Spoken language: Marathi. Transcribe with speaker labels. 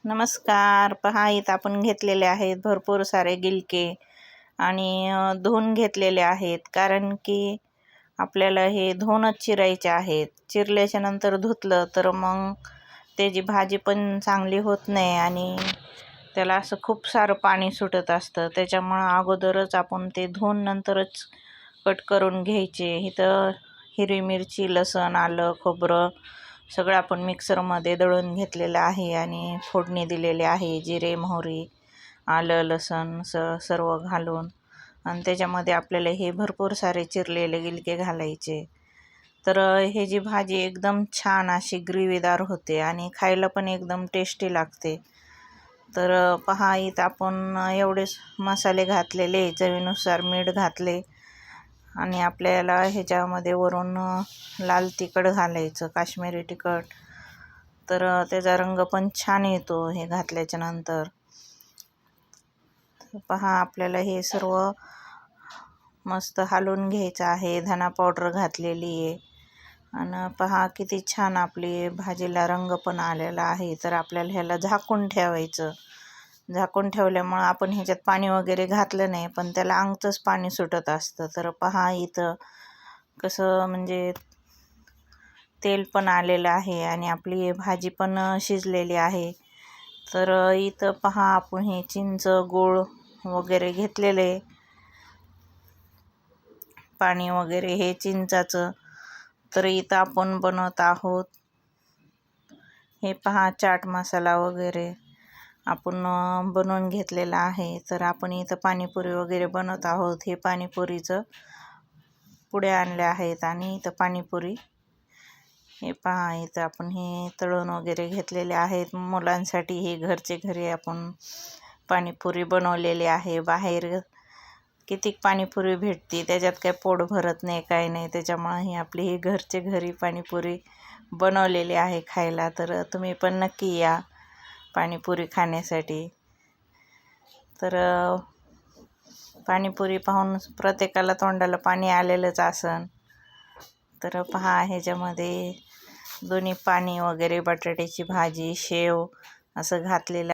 Speaker 1: नमस्कार. पहा, इथं आपण घेतलेले आहेत भरपूर सारे गिलके आणि धुवून घेतलेले आहेत, कारण की आपल्याला हे धुवूनच चिरायचे आहेत. चिरल्याच्या नंतर धुतलं तर मग त्याची भाजी पण चांगली होत नाही आणि त्याला असं खूप सारं पाणी सुटत असतं. त्याच्यामुळं अगोदरच आपण ते धुवून नंतरच कट करून घ्यायचे. इथं हिरवी मिरची, लसूण, आलं, खोबरं सगळं आपण मिक्सरमध्ये दळून घेतलेलं आहे आणि फोडणी दिलेली आहे. जिरे, मोहरी, आलं, लसूण सर्व घालून आणि त्याच्यामध्ये आपल्याला हे भरपूर सारे चिरलेले गिलके घालायचे. तर हे जी भाजी एकदम छान अशी ग्रेव्हीदार होते आणि खायला पण एकदम टेस्टी लागते. तर पहा, इथं आपण एवढेच मसाले घातलेले, चवीनुसार मीठ घातले आणि आपल्याला ह्याच्यामध्ये वरून लाल तिखट घालायचं, काश्मीरी तिखट. तर त्याचा रंग पण छान येतो हे घातल्याच्या नंतर. पहा, आपल्याला हे सर्व मस्त हलवून घ्यायचं आहे. धना पावडर घातलेली आहे आणि पहा किती छान आपली भाजीला रंग पण आलेला आहे. तर आपल्याला ह्याला झाकून ठेवायचं. झाकून ठेवल्यामुळं आपण ह्याच्यात पाणी वगैरे घातलं नाही, पण त्याला अंगचंच पाणी सुटत असतं. तर पहा, इथं कसं म्हणजे तेल पण आलेलं आहे आणि आपली भाजी पण शिजलेली आहे. तर इथं पहा, आपण हे चिंच, गूळ वगैरे घेतलेले, पाणी वगैरे हे चिंचाचं. तर इथं आपण बनवत आहोत हे पहा, चाट मसाला वगैरे आपण बनवून घेतलेला आहे. तर आपण इथं पाणीपुरी वगैरे बनवत आहोत. हे पाणीपुरीचं पुड्या आणल्या आहेत आणि इथं पाणीपुरी हे पहा, इथं आपण हे तळून वगैरे घेतलेले आहेत. मुलांसाठी हे घरचे घरी आपण पाणीपुरी बनवलेली आहे. बाहेर किती पाणीपुरी भेटते, त्याच्यात काय पोट भरत नाही, काय नाही. त्याच्यामुळं ही आपली ही घरचे घरी पाणीपुरी बनवलेली आहे खायला. तर तुम्ही पण नक्की या पाणीपुरी खाण्यासाठी. तर पाणीपुरी पाहून प्रत्येकाला तोंडाला पाणी आलेलंच असन. तर पहा, ह्याच्यामध्ये दोन्ही पाणी वगैरे, बटाट्याची भाजी, शेव असं घातलेलं